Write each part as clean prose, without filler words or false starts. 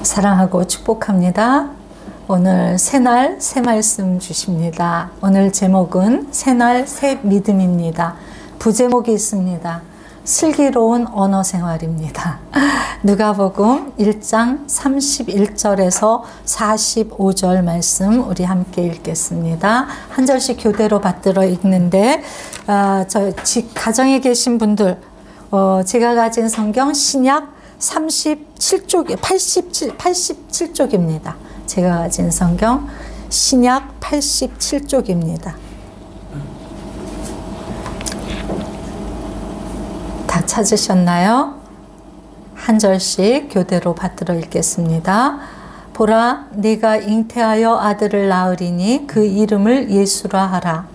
사랑하고 축복합니다. 오늘 새날 새 말씀 주십니다. 오늘 제목은 새날 새 믿음입니다. 부제목이 있습니다. 슬기로운 언어 생활입니다. 누가복음 1장 31절에서 45절 말씀 우리 함께 읽겠습니다. 한 절씩 교대로 받들어 읽는데 가정에 계신 분들 제가 가진 성경 신약 37쪽, 87쪽입니다. 제가 가진 성경 신약 87쪽입니다. 다 찾으셨나요? 한 절씩 교대로 받들어 읽겠습니다. 보라, 네가 잉태하여 아들을 낳으리니 그 이름을 예수라 하라.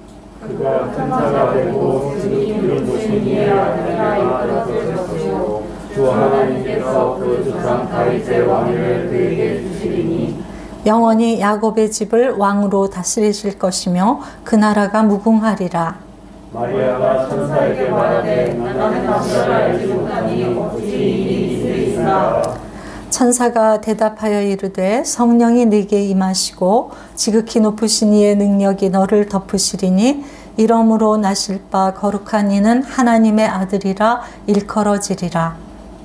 그가 큰 자가 되고 이름 도신 이의 아들이라 이끌어질 것이요 주 하나님께서 그 조상 다윗의 왕위를 그에게 주시리니 영원히 야곱의 집을 왕으로 다스리실 것이며 그 나라가 무궁하리라. 마리아가 천사에게 말하되 나는 남자를 알지 못하니 어찌 일이 있으리이까. 천사가 대답하여 이르되 성령이 네게 임하시고 지극히 높으신 이의 능력이 너를 덮으시리니 이러므로 나실 바 거룩한 이는 하나님의 아들이라 일컬어지리라.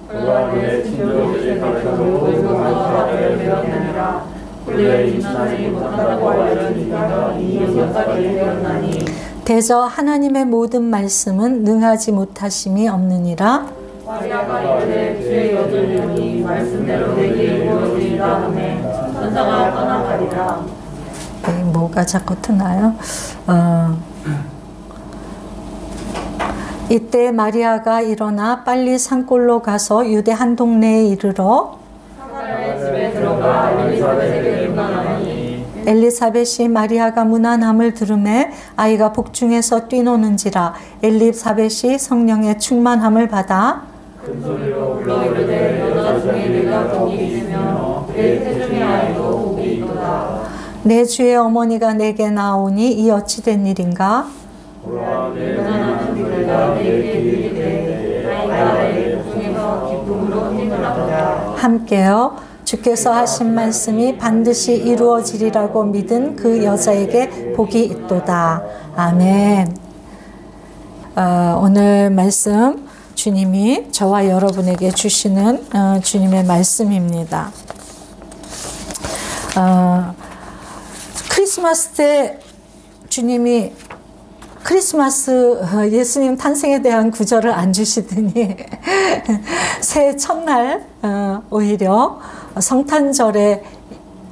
그가 그의 친족에게 가르쳐도 그가 배웠느니라. 그의 임신하지 못한다고 알려주니까 이미 6살이 되었나니 대저 하나님의 모든 말씀은 능하지 못하심이 없느니라. 마리아가 이르되 주의 여종이니 말씀대로 내게 이루어지리라 하매 천사가 떠나가리라. 뭐가 자꾸 트나요? 이때 마리아가 일어나 빨리 산골로 가서 유대 한 동네에 이르러 사가랴의 집에 들어가 엘리사벳에게 문안하니 엘리사벳이 마리아가 문안함을 들으매 아이가 복중에서 뛰노는지라. 엘리사벳이 성령의 충만함을 받아 큰 소리로 불러 이르되 여자 중에 내가 복이 있으며 내 태중의 아이도 복이 있도다. 내 주의 어머니가 내게 나오니 이 어찌 된 일인가? 보라 내 가난한 둘레가 내게 이르되 아이가 내 복중에서 기쁨으로 뛰노라도다. 함께요. 주께서 하신 말씀이 반드시 이루어지리라고 믿은 그 여자에게 복이 있도다. 아멘. 오늘 말씀 주님이 저와 여러분에게 주시는 주님의 말씀입니다. 크리스마스 때 주님이 예수님 탄생에 대한 구절을 안 주시더니 새해 첫날 오히려 성탄절에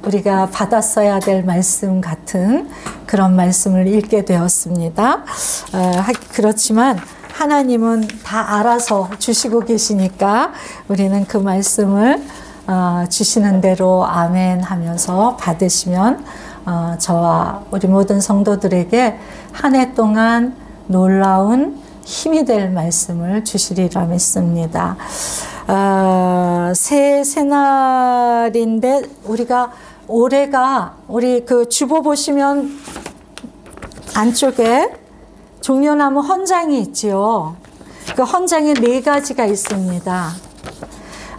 우리가 받았어야 될 말씀 같은 그런 말씀을 읽게 되었습니다. 그렇지만 하나님은 다 알아서 주시고 계시니까 우리는 그 말씀을 주시는 대로 아멘 하면서 받으시면 저와 우리 모든 성도들에게 한 해 동안 놀라운 힘이 될 말씀을 주시리라 믿습니다. 새날인데 우리가 올해가 우리 그 주보 보시면 안쪽에 종려나무 헌장이 있지요. 그 헌장에 4가지가 있습니다.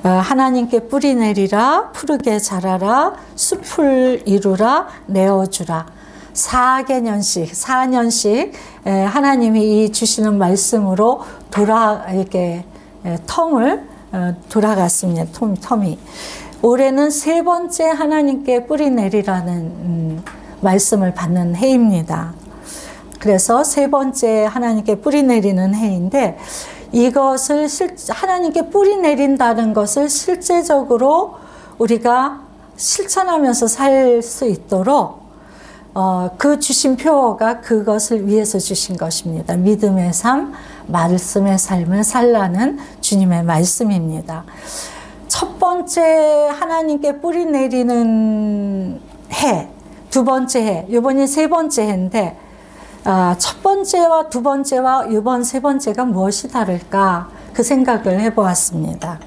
하나님께 뿌리 내리라, 푸르게 자라라, 숲을 이루라, 내어주라. 4년씩 하나님이 이 주시는 말씀으로 이렇게 텀을 돌아갔습니다. 텀이. 올해는 3번째 하나님께 뿌리 내리라는 말씀을 받는 해입니다. 그래서 3번째 하나님께 뿌리 내리는 해인데 이것을 하나님께 뿌리 내린다는 것을 실제적으로 우리가 실천하면서 살 수 있도록 그 주신 표어가 그것을 위해서 주신 것입니다. 믿음의 삶, 말씀의 삶을 살라는 주님의 말씀입니다. 첫 번째 하나님께 뿌리 내리는 해, 두 번째 해, 이번이 3번째 해인데 첫 번째와 두 번째와 이번 3번째가 무엇이 다를까 그 생각을 해보았습니다.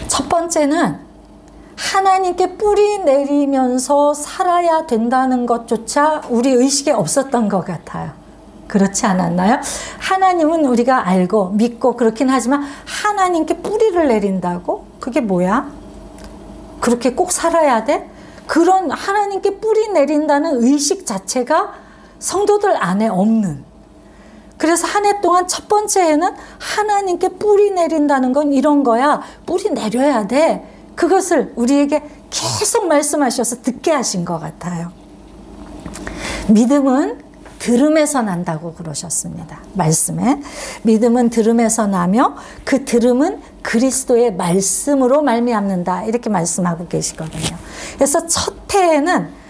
첫 번째는 하나님께 뿌리 내리면서 살아야 된다는 것조차 우리 의식에 없었던 것 같아요. 그렇지 않았나요? 하나님은 우리가 알고 믿고 그렇긴 하지만 하나님께 뿌리를 내린다고? 그게 뭐야? 그렇게 꼭 살아야 돼? 그런 하나님께 뿌리 내린다는 의식 자체가 성도들 안에 없는. 그래서 한 해 동안 첫 번째 해는 하나님께 뿌리 내린다는 건 이런 거야. 뿌리 내려야 돼. 그것을 우리에게 계속 말씀하셔서 듣게 하신 것 같아요. 믿음은 들음에서 난다고 그러셨습니다. 말씀에. 믿음은 들음에서 나며 그 들음은 그리스도의 말씀으로 말미암는다. 이렇게 말씀하고 계시거든요. 그래서 첫 해에는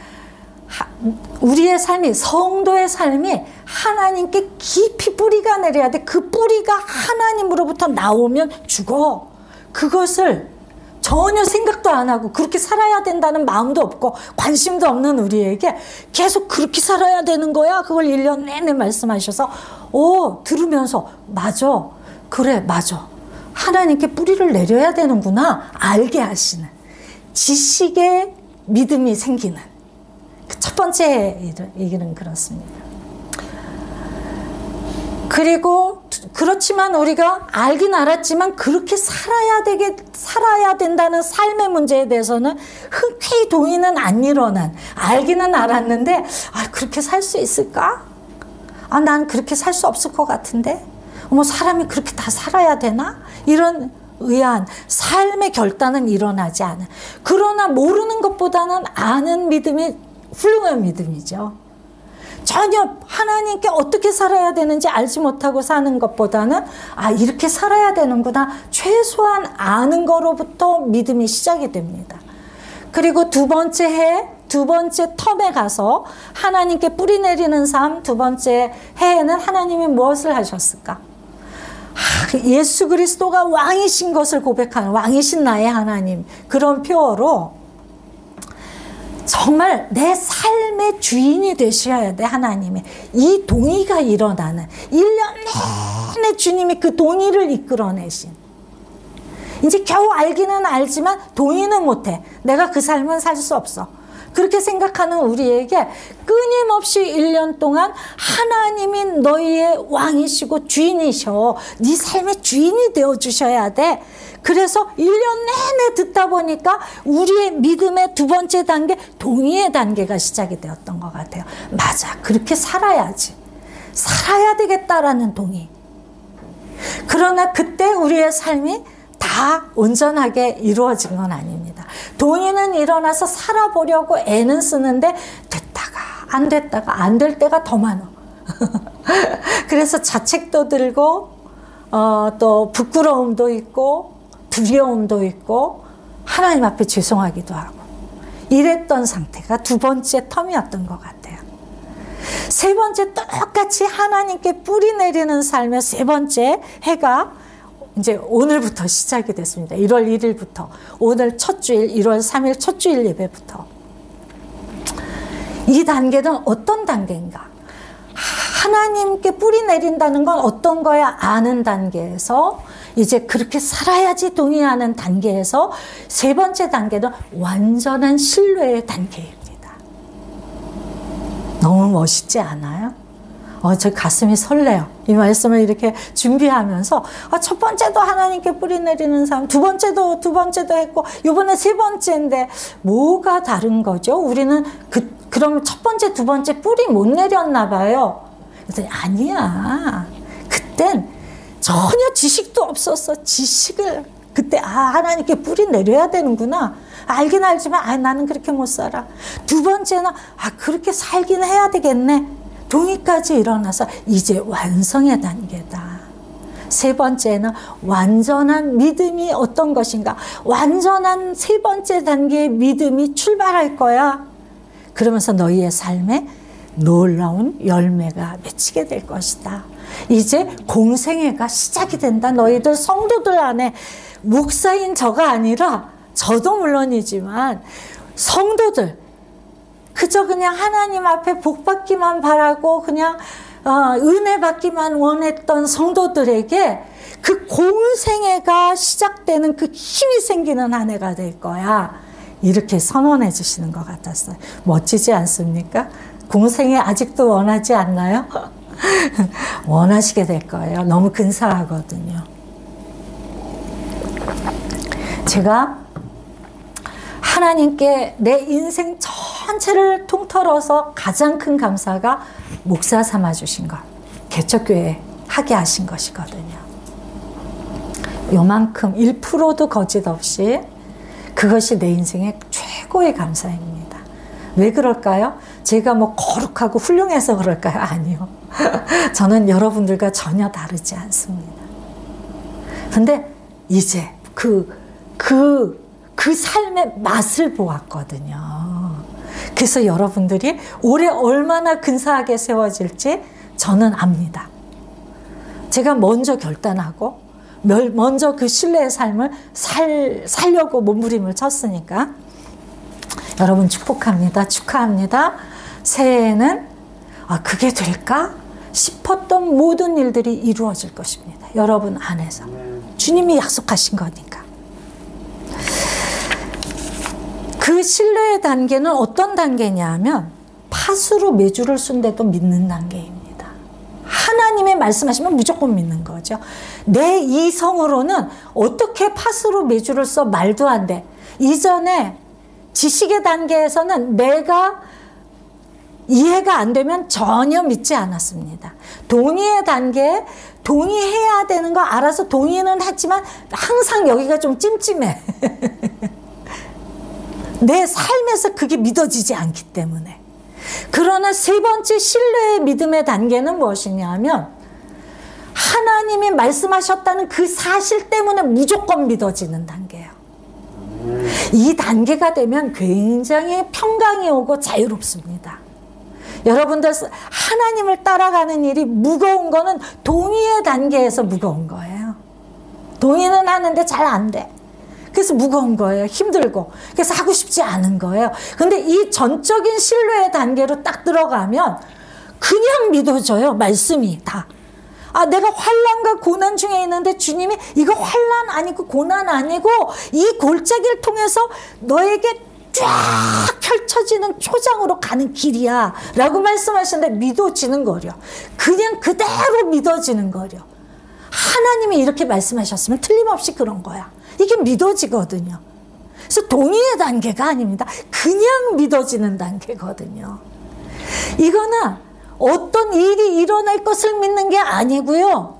우리의 삶이, 성도의 삶이 하나님께 깊이 뿌리가 내려야 돼. 그 뿌리가 하나님으로부터 나오면 죽어. 그것을 전혀 생각도 안 하고 그렇게 살아야 된다는 마음도 없고 관심도 없는 우리에게 계속 그렇게 살아야 되는 거야. 그걸 1년 내내 말씀하셔서 들으면서 맞아. 그래 맞아. 하나님께 뿌리를 내려야 되는구나. 알게 하시는 지식의 믿음이 생기는 그 첫 번째 얘기는 그렇습니다. 그리고 그렇지만 우리가 알긴 알았지만 그렇게 살아야 된다는 삶의 문제에 대해서는 흔쾌히 동의는 안 일어난, 알기는 알았는데 그렇게 살 수 있을까? 난 그렇게 살 수 없을 것 같은데? 사람이 그렇게 다 살아야 되나? 이런 의아한 삶의 결단은 일어나지 않아. 그러나 모르는 것보다는 아는 믿음이 훌륭한 믿음이죠. 전혀 하나님께 어떻게 살아야 되는지 알지 못하고 사는 것보다는 이렇게 살아야 되는구나. 최소한 아는 거로부터 믿음이 시작이 됩니다. 그리고 두 번째 텀에 가서 하나님께 뿌리 내리는 삶, 두 번째 해에는 하나님이 무엇을 하셨을까? 예수 그리스도가 왕이신 것을 고백하는, 왕이신 나의 하나님, 그런 표어로 정말 내 삶의 주인이 되셔야 돼. 하나님의 이 동의가 일어나는 1년 내내 주님이 그 동의를 이끌어내신, 이제 겨우 알기는 알지만 동의는 못해. 내가 그 삶은 살 수 없어. 그렇게 생각하는 우리에게 끊임없이 1년 동안 하나님이 너희의 왕이시고 주인이셔. 네 삶의 주인이 되어주셔야 돼. 그래서 1년 내내 듣다 보니까 우리의 믿음의 두 번째 단계, 동의의 단계가 시작이 되었던 것 같아요. 맞아, 그렇게 살아야지. 살아야 되겠다라는 동의. 그러나 그때 우리의 삶이 다 온전하게 이루어진 건 아닙니다. 동의는 일어나서 살아보려고 애는 쓰는데 됐다가 안 될 때가 더 많아. 그래서 자책도 들고 또 부끄러움도 있고 두려움도 있고 하나님 앞에 죄송하기도 하고 이랬던 상태가 두 번째 텀이었던 것 같아요. 세 번째 똑같이 하나님께 뿌리 내리는 삶의 세 번째 해가 이제 오늘부터 시작이 됐습니다. 1월 1일부터 오늘 첫 주일 1월 3일 첫 주일 예배부터. 이 단계는 어떤 단계인가? 하나님께 뿌리 내린다는 건 어떤 거야? 아는 단계에서 이제 그렇게 살아야지 동의하는 단계에서 세 번째 단계는 완전한 신뢰의 단계입니다. 너무 멋있지 않아요? 저 가슴이 설레요. 이 말씀을 이렇게 준비하면서 첫 번째도 하나님께 뿌리 내리는 삶, 두 번째도 했고 이번에 세 번째인데 뭐가 다른 거죠? 우리는 그럼 첫 번째, 두 번째 뿌리 못 내렸나 봐요. 그랬더니 아니야. 그땐 전혀 지식도 없었어. 지식을 그때 하나님께 뿌리 내려야 되는구나. 알긴 알지만 나는 그렇게 못 살아. 두 번째는 그렇게 살긴 해야 되겠네. 동의까지 일어나서 이제 완성의 단계다. 세 번째는 완전한 믿음이 어떤 것인가? 완전한 세 번째 단계의 믿음이 출발할 거야. 그러면서 너희의 삶에 놀라운 열매가 맺히게 될 것이다. 이제 공생애가 시작이 된다. 너희들 성도들 안에 목사인 저가 아니라 저도 물론이지만 성도들 그저 그냥 하나님 앞에 복 받기만 바라고 그냥 은혜 받기만 원했던 성도들에게 그 공생애가 시작되는 그 힘이 생기는 한 해가 될 거야. 이렇게 선언해 주시는 것 같았어요. 멋지지 않습니까? 공생애 아직도 원하지 않나요? 원하시게 될 거예요. 너무 근사하거든요. 제가 하나님께 내 인생 전체를 통틀어서 가장 큰 감사가 목사 삼아주신 것, 개척교회 하게 하신 것이거든요. 요만큼 1%도 거짓 없이 그것이 내 인생의 최고의 감사입니다. 왜 그럴까요? 제가 뭐 거룩하고 훌륭해서 그럴까요? 아니요. 저는 여러분들과 전혀 다르지 않습니다. 근데 이제 그 삶의 맛을 보았거든요. 그래서 여러분들이 올해 얼마나 근사하게 세워질지 저는 압니다. 제가 먼저 결단하고 먼저 그 신뢰의 삶을 살려고 몸부림을 쳤으니까 여러분 축복합니다. 축하합니다. 새해에는 그게 될까 싶었던 모든 일들이 이루어질 것입니다. 여러분 안에서. 주님이 약속하신 거니까. 그 신뢰의 단계는 어떤 단계냐 하면 팥으로 메주를 쓴데도 믿는 단계입니다. 하나님의 말씀하시면 무조건 믿는 거죠. 내 이성으로는 어떻게 팥으로 메주를 써 말도 안 돼. 이전에 지식의 단계에서는 내가 이해가 안 되면 전혀 믿지 않았습니다. 동의의 단계에 동의해야 되는 거 알아서 동의는 했지만 항상 여기가 좀 찜찜해. 내 삶에서 그게 믿어지지 않기 때문에. 그러나 세 번째 신뢰의 믿음의 단계는 무엇이냐 하면 하나님이 말씀하셨다는 그 사실 때문에 무조건 믿어지는 단계예요. 이 단계가 되면 굉장히 평강이 오고 자유롭습니다. 여러분들 하나님을 따라가는 일이 무거운 거는 동의의 단계에서 무거운 거예요. 동의는 하는데 잘 안 돼. 그래서 무거운 거예요. 힘들고. 그래서 하고 싶지 않은 거예요. 근데 이 전적인 신뢰의 단계로 딱 들어가면 그냥 믿어져요. 말씀이 다. 내가 환난과 고난 중에 있는데 주님이 이거 환난 아니고 고난 아니고 이 골짜기를 통해서 너에게 쫙 펼쳐지는 초장으로 가는 길이야 라고 말씀하시는데 믿어지는 거려. 그냥 그대로 믿어지는 거려. 하나님이 이렇게 말씀하셨으면 틀림없이 그런 거야. 이게 믿어지거든요. 그래서 동의의 단계가 아닙니다. 그냥 믿어지는 단계거든요. 이거는 어떤 일이 일어날 것을 믿는 게 아니고요.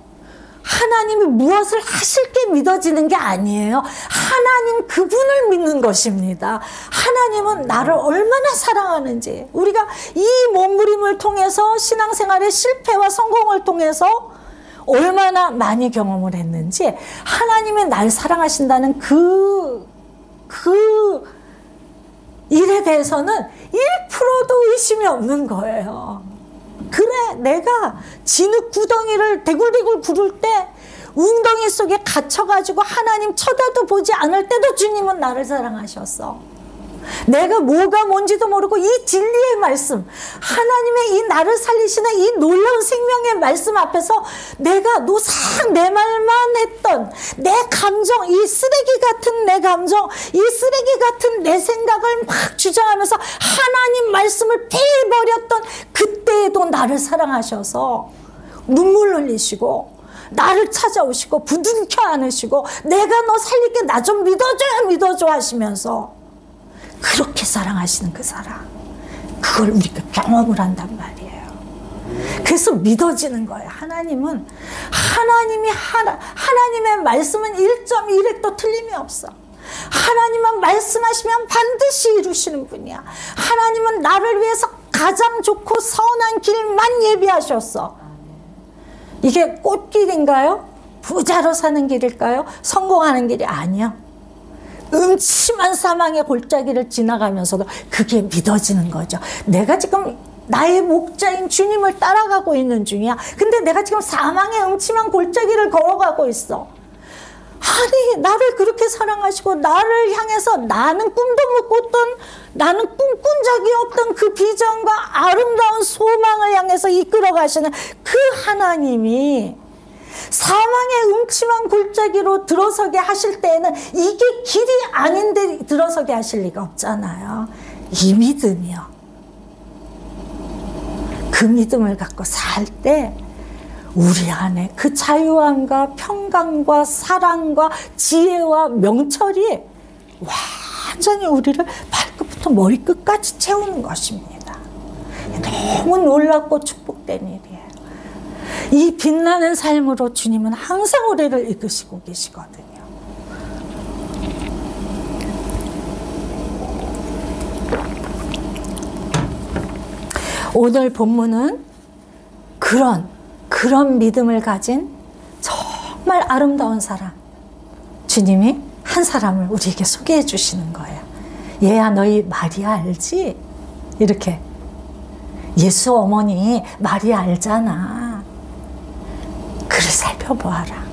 하나님이 무엇을 하실 게 믿어지는 게 아니에요. 하나님 그분을 믿는 것입니다. 하나님은 나를 얼마나 사랑하는지 우리가 이 몸부림을 통해서 신앙생활의 실패와 성공을 통해서 얼마나 많이 경험을 했는지 하나님이 날 사랑하신다는 그 일에 대해서는 1%도 의심이 없는 거예요. 그래, 내가 진흙 구덩이를 대굴대굴 구를 때 웅덩이 속에 갇혀가지고 하나님 쳐다도 보지 않을 때도 주님은 나를 사랑하셨어. 내가 뭐가 뭔지도 모르고 이 진리의 말씀, 하나님의 이 나를 살리시는 이 놀라운 생명의 말씀 앞에서 내가 노상 내 말만 했던 내 감정, 이 쓰레기 같은 내 감정, 이 쓰레기 같은 내 생각을 막 주장하면서 하나님 말씀을 폐해버렸던 그때에도 나를 사랑하셔서 눈물 흘리시고 나를 찾아오시고 부둥켜 안으시고 내가 너 살릴게 나 좀 믿어줘 하시면서 그렇게 사랑하시는 그 사랑, 그걸 우리가 경험을 한단 말이에요. 그래서 믿어지는 거예요. 하나님은 하나님의 말씀은 1.1획도 틀림이 없어. 하나님은 말씀하시면 반드시 이루시는 분이야. 하나님은 나를 위해서 가장 좋고 선한 길만 예비하셨어. 이게 꽃길인가요? 부자로 사는 길일까요? 성공하는 길이 아니야. 음침한 사망의 골짜기를 지나가면서도 그게 믿어지는 거죠. 내가 지금 나의 목자인 주님을 따라가고 있는 중이야. 근데 내가 지금 사망의 음침한 골짜기를 걸어가고 있어. 아니, 나를 그렇게 사랑하시고 나를 향해서 나는 꿈도 못 꿨던, 나는 꿈꾼 적이 없던 그 비전과 아름다운 소망을 향해서 이끌어 가시는 그 하나님이 사망의 음침한 골짜기로 들어서게 하실 때에는 이게 길이 아닌데 들어서게 하실 리가 없잖아요. 이 믿음이요. 그 믿음을 갖고 살 때 우리 안에 그 자유함과 평강과 사랑과 지혜와 명철이 완전히 우리를 발끝부터 머리끝까지 채우는 것입니다. 너무 놀랍고 축복된 일이에요. 이 빛나는 삶으로 주님은 항상 우리를 이끄시고 계시거든요. 오늘 본문은 그런 믿음을 가진 정말 아름다운 사람, 주님이 한 사람을 우리에게 소개해 주시는 거예요. 얘야, 너희 마리아 알지? 이렇게. 예수 어머니 마리아 알잖아. 그를 살펴보아라.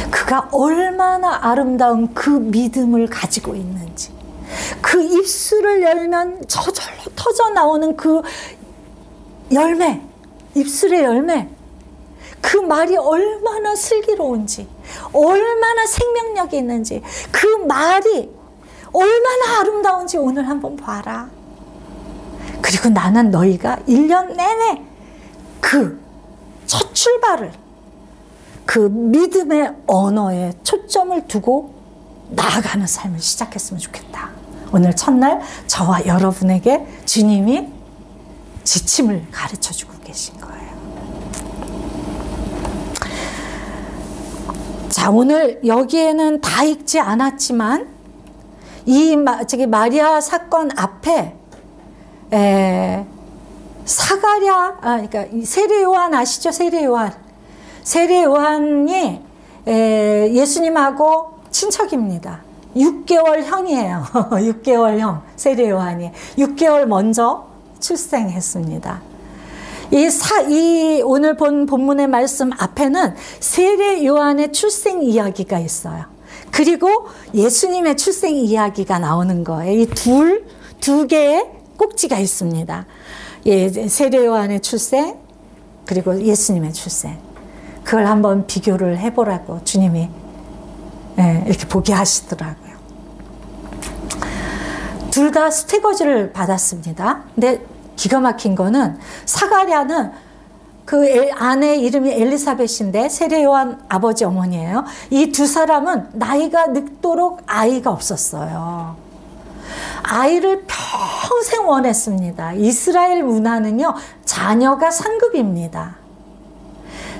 그가 얼마나 아름다운 그 믿음을 가지고 있는지, 그 입술을 열면 저절로 터져 나오는 그 열매, 입술의 열매, 그 말이 얼마나 슬기로운지, 얼마나 생명력이 있는지, 그 말이 얼마나 아름다운지 오늘 한번 봐라. 그리고 나는 너희가 1년 내내 그 첫 출발을 그 믿음의 언어에 초점을 두고 나아가는 삶을 시작했으면 좋겠다. 오늘 첫날 저와 여러분에게 주님이 지침을 가르쳐주고 계신 거예요. 자, 오늘 여기에는 다 읽지 않았지만 저기 마리아 사건 앞에 그러니까 세례 요한 아시죠? 세례 요한이 예수님하고 친척입니다. 6개월 형이에요. 6개월 형, 세례 요한이. 6개월 먼저 출생했습니다. 오늘 본 본문의 말씀 앞에는 세례 요한의 출생 이야기가 있어요. 그리고 예수님의 출생 이야기가 나오는 거예요. 이 두 개의 꼭지가 있습니다. 세례 요한의 출생, 그리고 예수님의 출생. 그걸 한번 비교를 해보라고 주님이 이렇게 보게 하시더라고요. 둘 다 수태거지를 받았습니다. 근데 기가 막힌 거는 사가랴는 그 아내 이름이 엘리사벳인데 세례 요한 아버지 어머니예요. 이 두 사람은 나이가 늙도록 아이가 없었어요. 아이를 평생 원했습니다. 이스라엘 문화는요, 자녀가 상급입니다.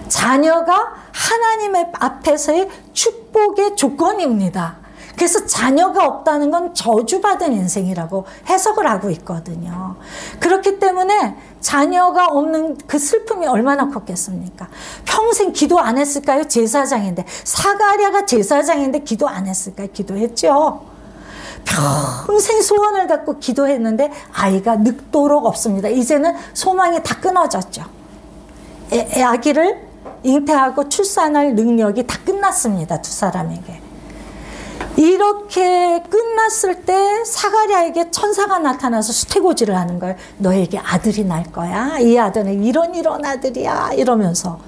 자녀가 하나님의 앞에서의 축복의 조건입니다. 그래서 자녀가 없다는 건 저주받은 인생이라고 해석을 하고 있거든요. 그렇기 때문에 자녀가 없는 그 슬픔이 얼마나 컸겠습니까? 평생 기도 안 했을까요? 제사장인데. 사가랴가 제사장인데 기도 안 했을까요? 기도했죠. 평생 소원을 갖고 기도했는데 아이가 늙도록 없습니다. 이제는 소망이 다 끊어졌죠. 아기를 잉태하고 출산할 능력이 다 끝났습니다. 두 사람에게. 이렇게 끝났을 때 사가랴에게 천사가 나타나서 수태고지를 하는 거예요. 너에게 아들이 날 거야. 이 아들은 이런 아들이야. 이러면서.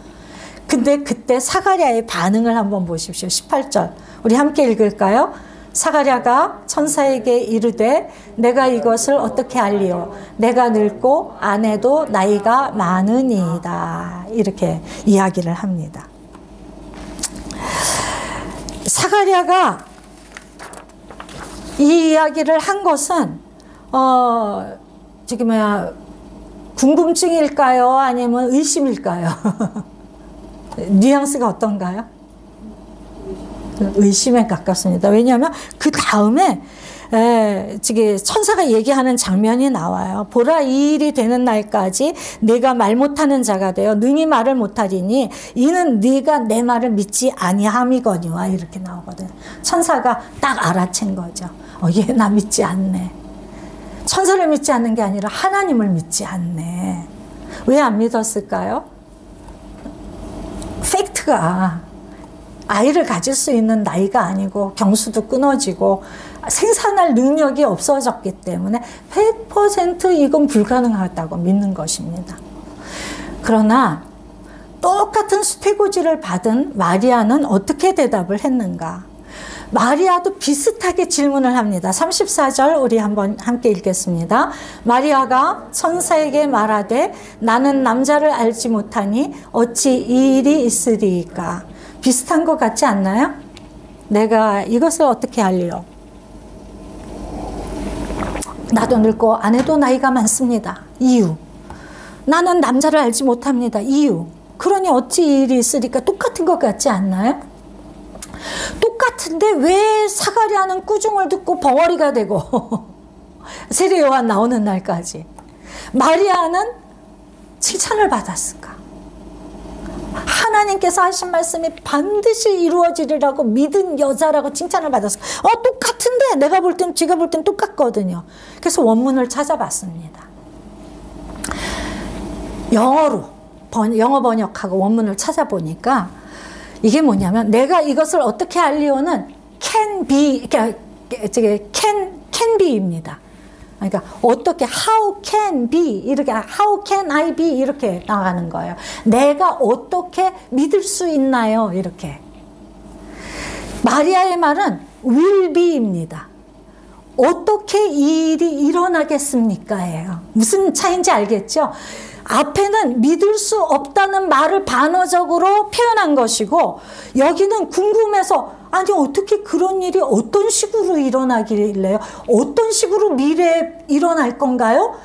근데 그때 사가랴의 반응을 한번 보십시오. 18절. 우리 함께 읽을까요? 사가랴가 천사에게 이르되 내가 이것을 어떻게 알리오? 내가 늙고 아내도 나이가 많으니이다. 이렇게 이야기를 합니다. 사가랴가 이 이야기를 한 것은 궁금증일까요? 아니면 의심일까요? 뉘앙스가 어떤가요? 의심에 가깝습니다. 왜냐하면 그 다음에 천사가 얘기하는 장면이 나와요. 보라, 이 일이 되는 날까지 내가 말 못하는 자가 되어 능히 말을 못하리니 이는 네가 내 말을 믿지 아니함이거니와. 이렇게 나오거든요. 천사가 딱 알아챈 거죠. 얘 나 믿지 않네. 천사를 믿지 않는 게 아니라 하나님을 믿지 않네. 왜 안 믿었을까요? 팩트가 아이를 가질 수 있는 나이가 아니고 경수도 끊어지고 생산할 능력이 없어졌기 때문에 100% 이건 불가능하다고 믿는 것입니다. 그러나 똑같은 수태고지를 받은 마리아는 어떻게 대답을 했는가? 마리아도 비슷하게 질문을 합니다. 34절 우리 한번 함께 읽겠습니다. 마리아가 천사에게 말하되 나는 남자를 알지 못하니 어찌 이 일이 있으리이까. 비슷한 것 같지 않나요? 내가 이것을 어떻게 알리요? 나도 늙고 아내도 나이가 많습니다. 이유. 나는 남자를 알지 못합니다. 이유. 그러니 어찌 이 일이 있으리까. 똑같은 것 같지 않나요? 똑같은데 왜 사가랴는 꾸중을 듣고 벙어리가 되고 세례 요한 나오는 날까지 마리아는 칭찬을 받았을까? 하나님께서 하신 말씀이 반드시 이루어지리라고 믿은 여자라고 칭찬을 받았을까? 똑같은데 내가 볼 땐 제가 볼 땐 똑같거든요. 그래서 원문을 찾아봤습니다. 영어 번역하고 원문을 찾아보니까 이게 뭐냐면 내가 이것을 어떻게 알리오는 can be, can be입니다. 그러니까 어떻게 how can be 이렇게 how can I be 이렇게 나가는 거예요. 내가 어떻게 믿을 수 있나요? 이렇게. 마리아의 말은 will be입니다. 어떻게 이 일이 일어나겠습니까예요. 무슨 차이인지 알겠죠? 앞에는 믿을 수 없다는 말을 반어적으로 표현한 것이고 여기는 궁금해서 아니 어떻게 그런 일이 어떤 식으로 일어나길래요? 어떤 식으로 미래에 일어날 건가요?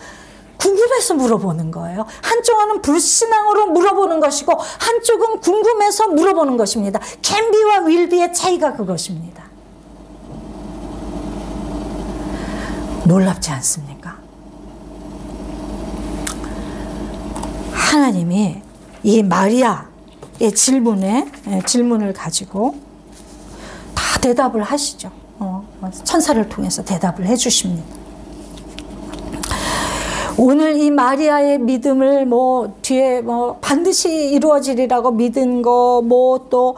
궁금해서 물어보는 거예요. 한쪽은 불신앙으로 물어보는 것이고 한쪽은 궁금해서 물어보는 것입니다. can be와 will be의 차이가 그것입니다. 놀랍지 않습니까? 하나님이 이 마리아의 질문을 가지고 다 대답을 하시죠. 천사를 통해서 대답을 해주십니다. 오늘 이 마리아의 믿음을 뒤에 반드시 이루어지리라고 믿은 거 또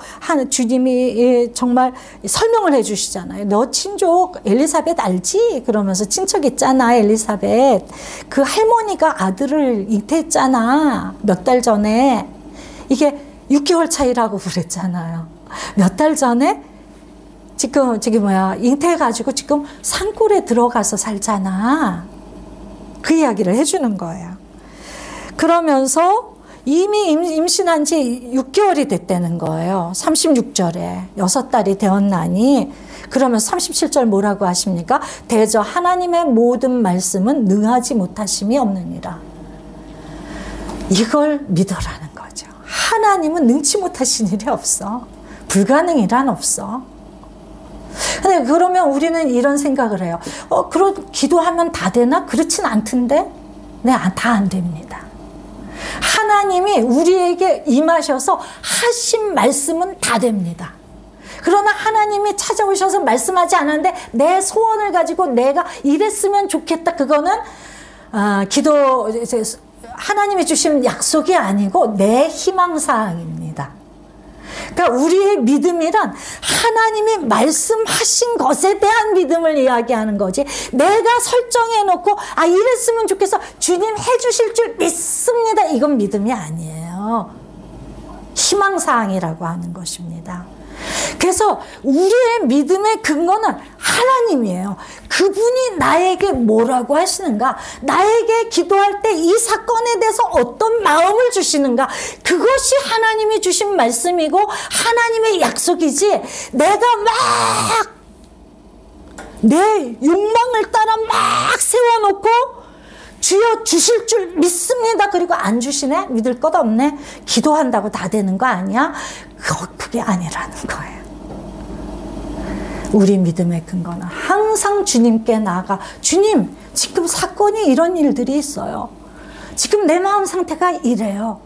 주님이 정말 설명을 해주시잖아요. 너 친족 엘리사벳 알지? 그러면서 친척 있잖아 엘리사벳. 그 할머니가 아들을 잉태했잖아 몇 달 전에. 이게 6개월 차이라고 그랬잖아요. 몇 달 전에 지금 잉태해가지고 지금 산골에 들어가서 살잖아. 그 이야기를 해주는 거예요. 그러면서 이미 임신한 지 6개월이 됐다는 거예요. 36절에 6달이 되었나니. 그러면 37절 뭐라고 하십니까? 대저 하나님의 모든 말씀은 능하지 못하심이 없느니라. 이걸 믿으라는 거죠. 하나님은 능치 못하신 일이 없어. 불가능이란 없어. 근데 그러면 우리는 이런 생각을 해요. 그런 기도하면 다 되나? 그렇진 않던데? 네, 다 안 됩니다. 하나님이 우리에게 임하셔서 하신 말씀은 다 됩니다. 그러나 하나님이 찾아오셔서 말씀하지 않았는데 내 소원을 가지고 내가 이랬으면 좋겠다. 그거는 하나님이 주신 약속이 아니고 내 희망사항입니다. 그러니까 우리의 믿음이란 하나님이 말씀하신 것에 대한 믿음을 이야기하는 거지. 내가 설정해놓고 이랬으면 좋겠어. 주님 해주실 줄 믿습니다. 이건 믿음이 아니에요. 희망사항이라고 하는 것입니다. 그래서 우리의 믿음의 근거는 하나님이에요. 그분이 나에게 뭐라고 하시는가? 나에게 기도할 때 이 사건에 대해서 어떤 마음을 주시는가? 그것이 하나님이 주신 말씀이고 하나님의 약속이지, 내가 막 내 욕망을 따라 막 세워놓고 주여 주실 줄 믿습니다. 그리고 안 주시네? 믿을 것 없네? 기도한다고 다 되는 거 아니야? 그게 아니라는 거예요. 우리 믿음의 근거는 항상 주님께 나아가, 주님, 지금 사건이 이런 일들이 있어요. 지금 내 마음 상태가 이래요.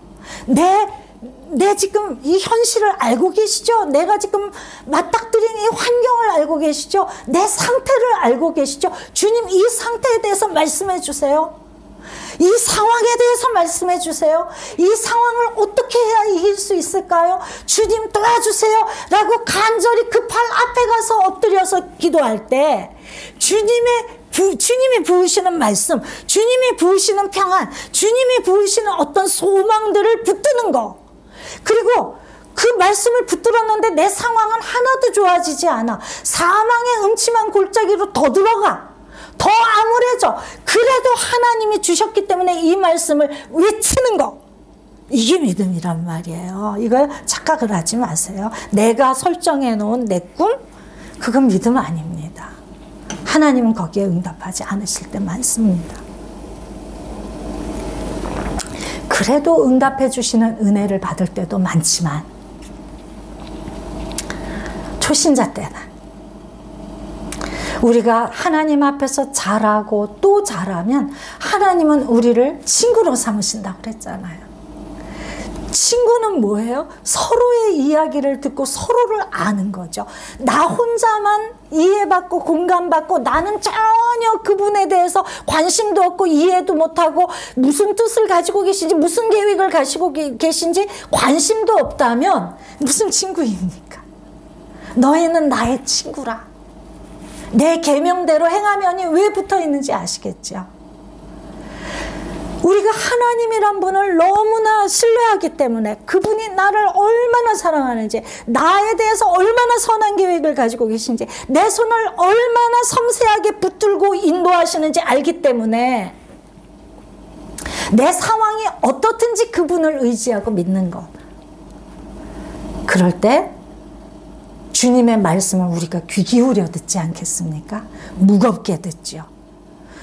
내 지금 이 현실을 알고 계시죠? 내가 지금 맞닥뜨린 이 환경을 알고 계시죠? 내 상태를 알고 계시죠? 주님, 이 상태에 대해서 말씀해 주세요. 이 상황에 대해서 말씀해 주세요. 이 상황을 어떻게 해야 이길 수 있을까요? 주님 도와주세요 라고 간절히 그 팔 앞에 가서 엎드려서 기도할 때 주님이 부으시는 말씀, 주님이 부으시는 평안, 주님이 부으시는 어떤 소망들을 붙드는 거, 그리고 그 말씀을 붙들었는데 내 상황은 하나도 좋아지지 않아. 사망의 음침한 골짜기로 더 들어가. 더 암울해져. 그래도 하나님이 주셨기 때문에 이 말씀을 외치는 거. 이게 믿음이란 말이에요. 이걸 착각을 하지 마세요. 내가 설정해 놓은 내 꿈? 그건 믿음 아닙니다. 하나님은 거기에 응답하지 않으실 때 많습니다. 그래도 응답해 주시는 은혜를 받을 때도 많지만 초신자 때는 우리가 하나님 앞에서 잘하고 또 잘하면 하나님은 우리를 친구로 삼으신다고 그랬잖아요. 친구는 뭐예요? 서로의 이야기를 듣고 서로를 아는 거죠. 나 혼자만 이해받고 공감받고 나는 전혀 그분에 대해서 관심도 없고 이해도 못하고 무슨 뜻을 가지고 계신지 무슨 계획을 가지고 계신지 관심도 없다면 무슨 친구입니까? 너희는 나의 친구라. 내 계명대로 행하면이 왜 붙어 있는지 아시겠죠? 우리가 하나님이란 분을 너무나 신뢰하기 때문에 그분이 나를 얼마나 사랑하는지, 나에 대해서 얼마나 선한 계획을 가지고 계신지, 내 손을 얼마나 섬세하게 붙들고 인도하시는지 알기 때문에 내 상황이 어떻든지 그분을 의지하고 믿는 것. 그럴 때 주님의 말씀을 우리가 귀 기울여 듣지 않겠습니까? 무겁게 듣죠.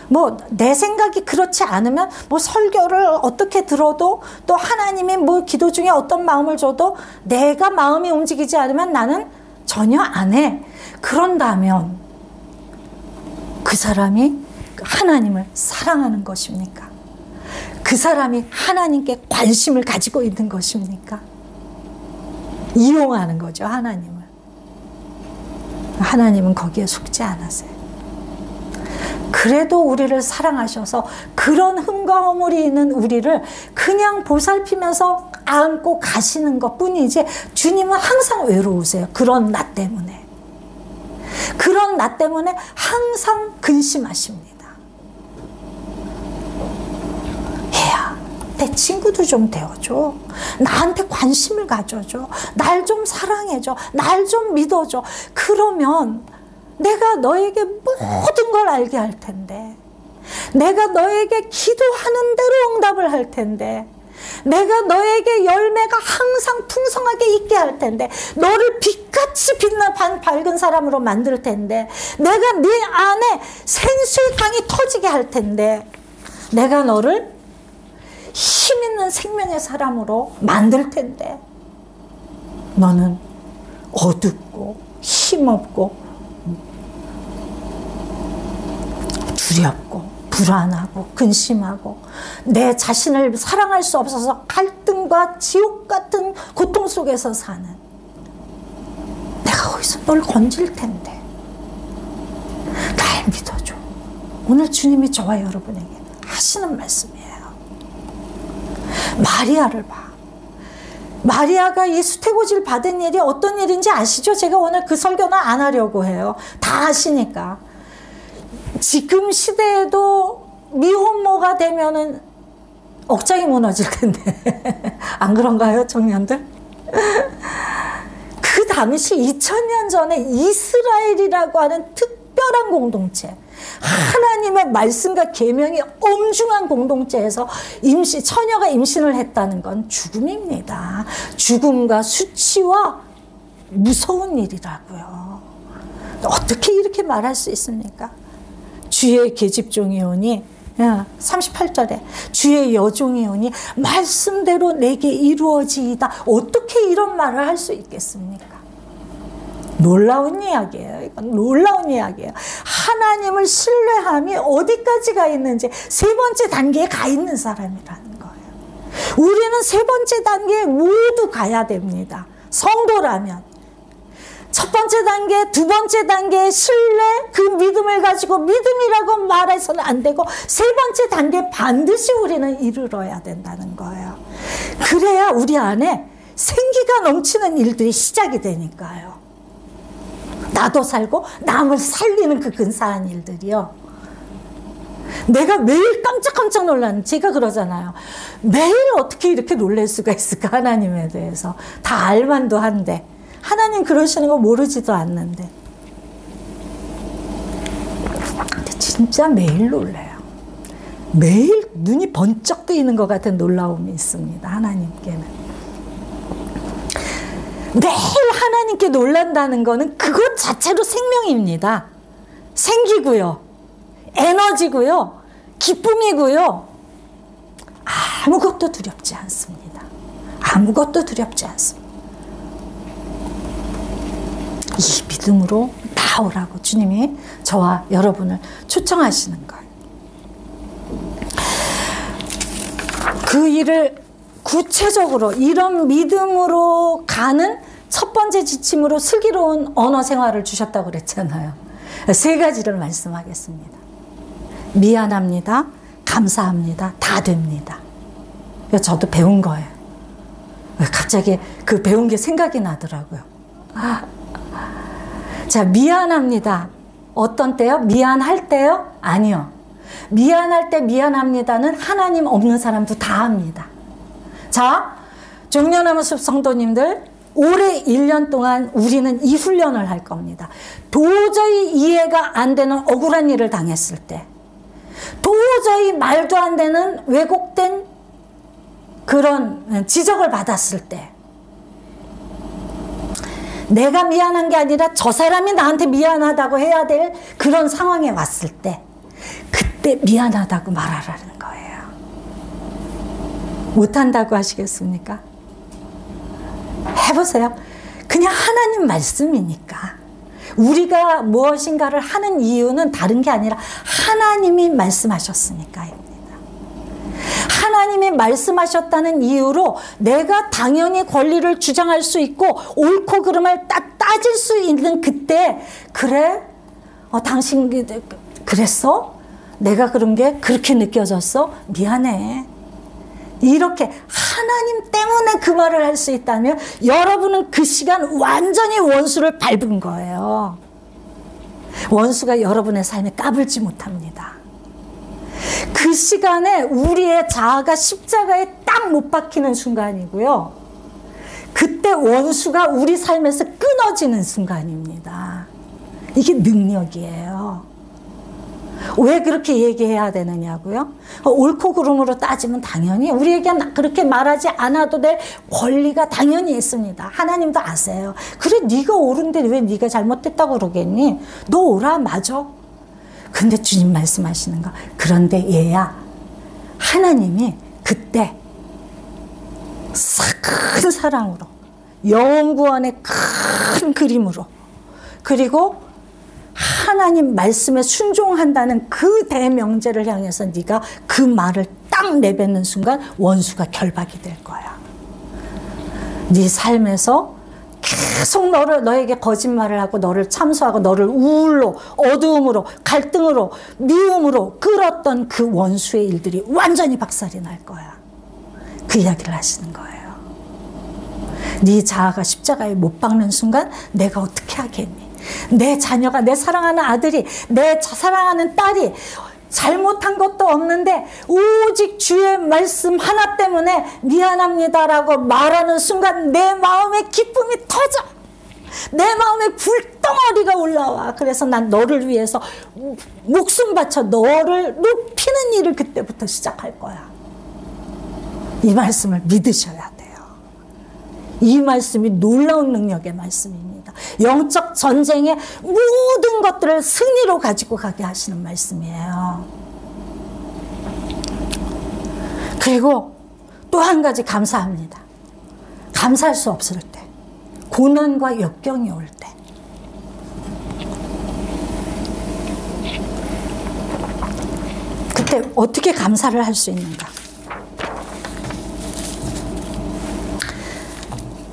뭐 내 생각이 그렇지 않으면 뭐 설교를 어떻게 들어도 또 하나님이 뭐 기도 중에 어떤 마음을 줘도 내가 마음이 움직이지 않으면 나는 전혀 안 해. 그런다면 그 사람이 하나님을 사랑하는 것입니까? 그 사람이 하나님께 관심을 가지고 있는 것입니까? 이용하는 거죠, 하나님을. 하나님은 거기에 속지 않으세요. 그래도 우리를 사랑하셔서 그런 흠과 허물이 있는 우리를 그냥 보살피면서 안고 가시는 것 뿐이지 주님은 항상 외로우세요. 그런 나 때문에. 그런 나 때문에 항상 근심하십니다. 얘야, 내 친구도 좀 되어줘. 나한테 관심을 가져줘. 날 좀 사랑해줘. 날 좀 믿어줘. 그러면 내가 너에게 모든 걸 알게 할 텐데, 내가 너에게 기도하는 대로 응답을 할 텐데, 내가 너에게 열매가 항상 풍성하게 있게 할 텐데, 너를 빛같이 빛나 밝은 사람으로 만들 텐데, 내가 네 안에 생수의 강이 터지게 할 텐데, 내가 너를 힘 있는 생명의 사람으로 만들 텐데, 너는 어둡고 힘없고 두렵고 불안하고 근심하고 내 자신을 사랑할 수 없어서 갈등과 지옥 같은 고통 속에서 사는, 내가 거기서 널 건질 텐데 날 믿어줘. 오늘 주님이 저와 여러분에게 하시는 말씀이에요. 마리아를 봐. 마리아가 이 수태고지를 받은 일이 어떤 일인지 아시죠? 제가 오늘 그 설교는 안 하려고 해요. 다 아시니까. 지금 시대에도 미혼모가 되면은 억장이 무너질 텐데 안 그런가요, 청년들? 그 당시 2000년 전에 이스라엘이라고 하는 특별한 공동체, 하나님의 말씀과 계명이 엄중한 공동체에서 처녀가 임신을 했다는 건 죽음입니다. 죽음과 수치와 무서운 일이라고요. 어떻게 이렇게 말할 수 있습니까? 주의 계집종이오니, 38절에 주의 여종이오니 말씀대로 내게 이루어지이다. 어떻게 이런 말을 할 수 있겠습니까? 놀라운 이야기예요. 이건 놀라운 이야기예요. 하나님을 신뢰함이 어디까지 가 있는지 세 번째 단계에 가 있는 사람이라는 거예요. 우리는 세 번째 단계에 모두 가야 됩니다. 성도라면. 첫 번째 단계, 두 번째 단계 신뢰, 그 믿음을 가지고 믿음이라고 말해서는 안 되고 세 번째 단계 반드시 우리는 이르러야 된다는 거예요. 그래야 우리 안에 생기가 넘치는 일들이 시작이 되니까요. 나도 살고 남을 살리는 그 근사한 일들이요. 내가 매일 깜짝깜짝 놀라는, 제가 그러잖아요. 매일 어떻게 이렇게 놀랄 수가 있을까, 하나님에 대해서. 다 알만도 한데. 하나님 그러시는 거 모르지도 않는데. 근데 진짜 매일 놀라요. 매일 눈이 번쩍 뜨이는 것 같은 놀라움이 있습니다, 하나님께는. 매일 하나님께 놀란다는 거는 그것 자체로 생명입니다. 생기고요. 에너지고요. 기쁨이고요. 아무것도 두렵지 않습니다. 아무것도 두렵지 않습니다. 이 믿음으로 나오라고 주님이 저와 여러분을 초청하시는 거예요. 그 일을 구체적으로 이런 믿음으로 가는 첫 번째 지침으로 슬기로운 언어 생활을 주셨다고 그랬잖아요. 세 가지를 말씀하겠습니다. 미안합니다. 감사합니다. 다 됩니다. 저도 배운 거예요. 갑자기 그 배운 게 생각이 나더라고요. 자, 미안합니다. 어떤 때요? 미안할 때요? 아니요. 미안할 때 미안합니다는 하나님 없는 사람도 다 합니다. 자, 종려나무 숲 성도님들, 올해 1년 동안 우리는 이 훈련을 할 겁니다. 도저히 이해가 안 되는 억울한 일을 당했을 때, 도저히 말도 안 되는 왜곡된 그런 지적을 받았을 때, 내가 미안한 게 아니라 저 사람이 나한테 미안하다고 해야 될 그런 상황에 왔을 때, 그때 미안하다고 말하라는 거예요. 못한다고 하시겠습니까? 해보세요. 그냥 하나님 말씀이니까. 우리가 무엇인가를 하는 이유는 다른 게 아니라 하나님이 말씀하셨으니까입니다. 하나님이 말씀하셨다는 이유로 내가 당연히 권리를 주장할 수 있고 옳고 그름을 따질 수 있는 그때, 그래? 당신 그랬어? 내가 그런 게 그렇게 느껴졌어? 미안해. 이렇게 하나님 때문에 그 말을 할 수 있다면 여러분은 그 시간 완전히 원수를 밟은 거예요. 원수가 여러분의 삶에 까불지 못합니다. 그 시간에 우리의 자아가 십자가에 딱 못 박히는 순간이고요. 그때 원수가 우리 삶에서 끊어지는 순간입니다. 이게 능력이에요. 왜 그렇게 얘기해야 되느냐고요? 옳고 그름으로 따지면 당연히 우리에게 그렇게 말하지 않아도 될 권리가 당연히 있습니다. 하나님도 아세요. 그래, 네가 옳은데 왜 네가 잘못됐다고 그러겠니? 너 옳아, 맞아. 근데 주님 말씀하시는 거, 그런데 얘야, 하나님이 그때 큰 사랑으로, 영구원의 큰 그림으로, 그리고 하나님 말씀에 순종한다는 그 대명제를 향해서 네가 그 말을 딱 내뱉는 순간 원수가 결박이 될 거야. 네 삶에서 계속 너에게 거짓말을 하고 너를 참소하고 너를 우울로, 어두움으로, 갈등으로, 미움으로 끌었던 그 원수의 일들이 완전히 박살이 날 거야. 그 이야기를 하시는 거예요. 네 자아가 십자가에 못 박는 순간 내가 어떻게 하겠니? 내 자녀가, 내 사랑하는 아들이, 내 사랑하는 딸이 잘못한 것도 없는데 오직 주의 말씀 하나 때문에 미안합니다라고 말하는 순간 내 마음에 기쁨이 터져. 내 마음에 불덩어리가 올라와. 그래서 난 너를 위해서 목숨 바쳐 너를 높이는 일을 그때부터 시작할 거야. 이 말씀을 믿으셔야 돼요. 이 말씀이 놀라운 능력의 말씀입니다. 영적 전쟁의 모든 것들을 승리로 가지고 가게 하시는 말씀이에요. 그리고 또 한 가지 감사합니다. 감사할 수 없을 때, 고난과 역경이 올 때, 그때 어떻게 감사를 할 수 있는가?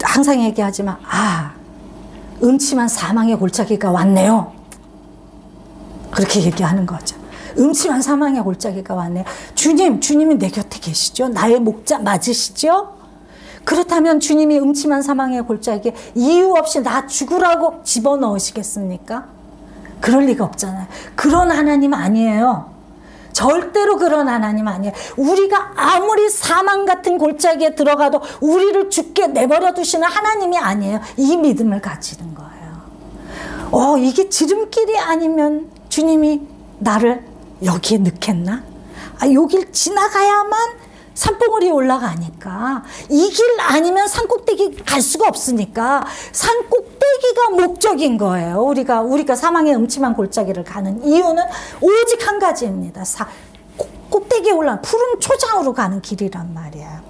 항상 얘기하지만, 음침한 사망의 골짜기가 왔네요. 그렇게 얘기하는 거죠. 음침한 사망의 골짜기가 왔네요. 주님이 내 곁에 계시죠? 나의 목자 맞으시죠? 그렇다면 주님이 음침한 사망의 골짜기에 이유 없이 나 죽으라고 집어넣으시겠습니까? 그럴 리가 없잖아요. 그런 하나님 아니에요. 절대로 그런 하나님 아니에요. 우리가 아무리 사망 같은 골짜기에 들어가도 우리를 죽게 내버려 두시는 하나님이 아니에요. 이 믿음을 가지는 거예요. 이게 지름길이 아니면 주님이 나를 여기에 넣겠나? 여길 지나가야만 산봉우리에 올라가니까 이 길 아니면 산꼭대기 갈 수가 없으니까 산꼭대기가 목적인 거예요. 우리가 사망의 음침한 골짜기를 가는 이유는 오직 한 가지입니다. 꼭대기에 올라가는 푸른 초장으로 가는 길이란 말이에요.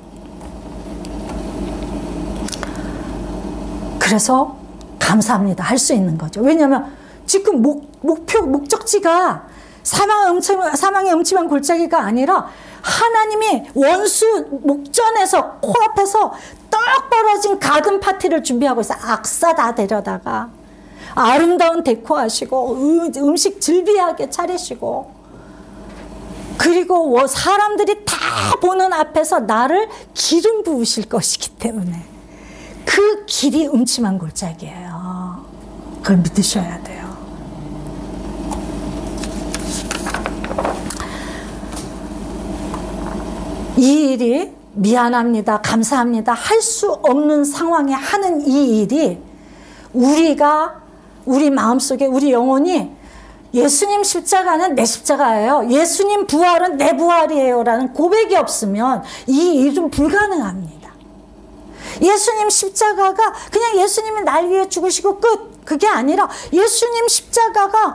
그래서 감사합니다 할 수 있는 거죠. 왜냐하면 지금 목적지가 사망의 음침한 골짜기가 아니라 하나님이 원수 목전에서 코앞에서 떡 벌어진 가든 파티를 준비하고 있어요. 악사 다 데려다가 아름다운 데코하시고 음식 즐비하게 차리시고, 그리고 사람들이 다 보는 앞에서 나를 기름 부으실 것이기 때문에 그 길이 음침한 골짜기예요. 그걸 믿으셔야 돼요. 이 일이 미안합니다, 감사합니다 할 수 없는 상황에 하는 이 일이 우리 마음속에 우리 영혼이 예수님 십자가는 내 십자가예요, 예수님 부활은 내 부활이에요 라는 고백이 없으면 이 일은 불가능합니다. 예수님 십자가가 그냥 예수님이 날 위해 죽으시고 끝, 그게 아니라 예수님 십자가가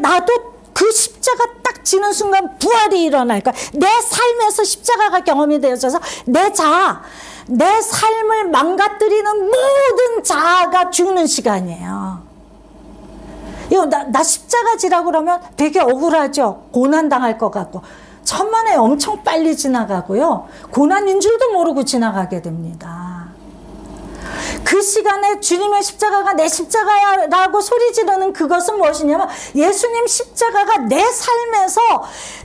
나도 그 십자가 딱 지는 순간 부활이 일어나니까 내 삶에서 십자가가 경험이 되어져서 내 삶을 망가뜨리는 모든 자아가 죽는 시간이에요. 이거 나 십자가 지라고 그러면 되게 억울하죠. 고난당할 것 같고. 천만에 엄청 빨리 지나가고요. 고난인 줄도 모르고 지나가게 됩니다. 그 시간에 주님의 십자가가 내 십자가야라고 소리 지르는 그것은 무엇이냐면 예수님 십자가가 내 삶에서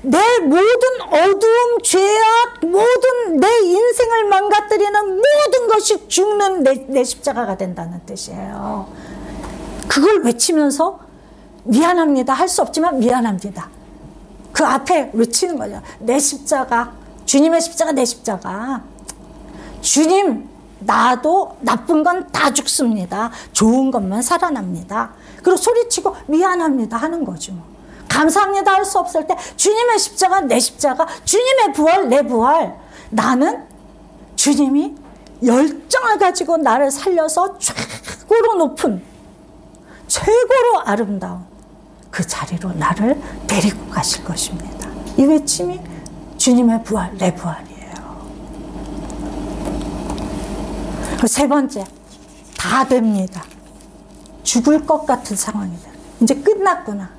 내 모든 어두움, 죄악, 모든 내 인생을 망가뜨리는 모든 것이 죽는 내 십자가가 된다는 뜻이에요. 그걸 외치면서 미안합니다 할 수 없지만 미안합니다. 그 앞에 외치는 거죠. 내 십자가, 주님의 십자가, 내 십자가. 주님, 나도 나쁜 건 다 죽습니다. 좋은 것만 살아납니다. 그리고 소리치고 미안합니다 하는 거죠. 감사합니다 할 수 없을 때 주님의 십자가, 내 십자가, 주님의 부활, 내 부활. 나는 주님이 열정을 가지고 나를 살려서 최고로 높은, 최고로 아름다운 그 자리로 나를 데리고 가실 것입니다. 이 외침이 주님의 부활, 내 부활이에요. 세 번째, 다 됩니다. 죽을 것 같은 상황이다. 이제 끝났구나.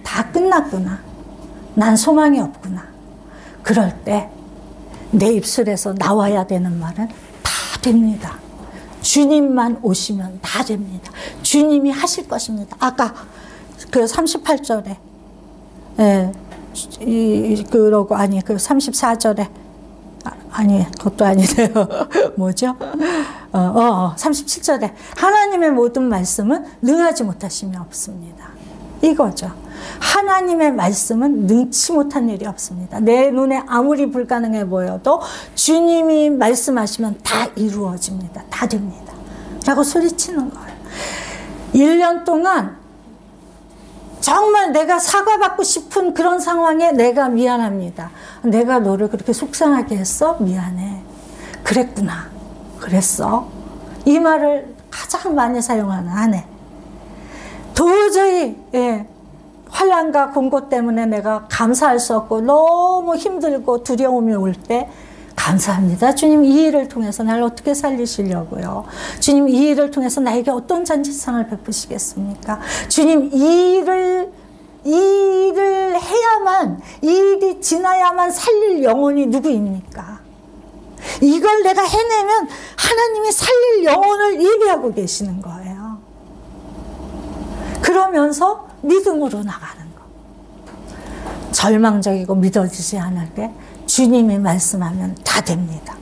다 끝났구나. 난 소망이 없구나. 그럴 때 내 입술에서 나와야 되는 말은 다 됩니다. 주님만 오시면 다 됩니다. 주님이 하실 것입니다. 아까 그 38절에 그러고 아니 그 34절에 아니 그것도 아니네요. 뭐죠? 37절에 하나님의 모든 말씀은 능하지 못하심이 없습니다. 이거죠. 하나님의 말씀은 능치 못한 일이 없습니다. 내 눈에 아무리 불가능해 보여도 주님이 말씀하시면 다 이루어집니다. 다 됩니다. 라고 소리치는 거예요. 1년 동안 정말 내가 사과받고 싶은 그런 상황에 내가 미안합니다. 내가 너를 그렇게 속상하게 했어? 미안해. 그랬구나. 그랬어. 이 말을 가장 많이 사용하는 아내. 도저히 환난과 공고 때문에 내가 감사할 수 없고 너무 힘들고 두려움이 올 때 감사합니다. 주님 이 일을 통해서 나를 어떻게 살리시려고요? 주님 이 일을 통해서 나에게 어떤 잔치상을 베푸시겠습니까? 주님 이 일을 해야만, 이 일이 지나야만 살릴 영혼이 누구입니까? 이걸 내가 해내면 하나님이 살릴 영혼을 예비하고 계시는 거예요. 그러면서 믿음으로 나가는 거. 절망적이고 믿어지지 않을 때 주님이 말씀하면 다 됩니다.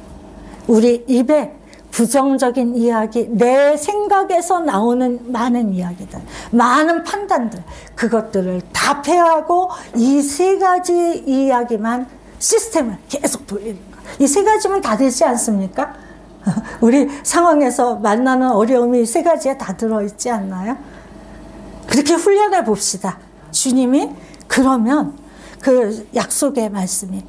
우리 입에 부정적인 이야기, 내 생각에서 나오는 많은 이야기들, 많은 판단들, 그것들을 다 폐하고 이 세 가지 이야기만 시스템을 계속 돌리는 거예요. 이 세 가지면 다 되지 않습니까? 우리 상황에서 만나는 어려움이 세 가지에 다 들어있지 않나요? 그렇게 훈련해 봅시다. 주님이 그러면 그 약속의 말씀이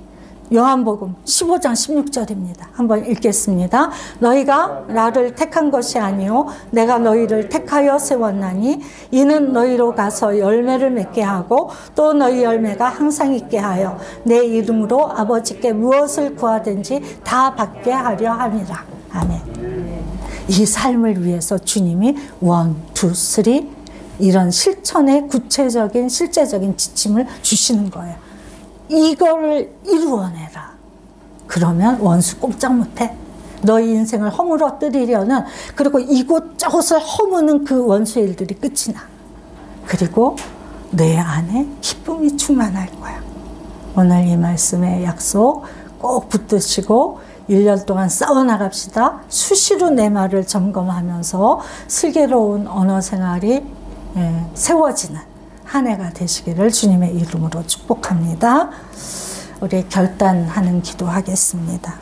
요한복음 15장 16절입니다. 한번 읽겠습니다. 너희가 나를 택한 것이 아니요 내가 너희를 택하여 세웠나니 이는 너희로 가서 열매를 맺게 하고 또 너희 열매가 항상 있게 하여 내 이름으로 아버지께 무엇을 구하든지 다 받게 하려 함이라. 아멘. 이 삶을 위해서 주님이 1, 2, 3 이런 실천의 구체적인 실제적인 지침을 주시는 거예요. 이거를 이루어내라. 그러면 원수 꼼짝 못해. 너희 인생을 허물어뜨리려는, 그리고 이곳저곳을 허무는 그 원수의 일들이 끝이 나. 그리고 내 안에 기쁨이 충만할 거야. 오늘 이 말씀의 약속 꼭 붙드시고 1년 동안 싸워나갑시다. 수시로 내 말을 점검하면서 슬기로운 언어 생활이 세워지는 한 해가 되시기를 주님의 이름으로 축복합니다. 우리 결단하는 기도하겠습니다.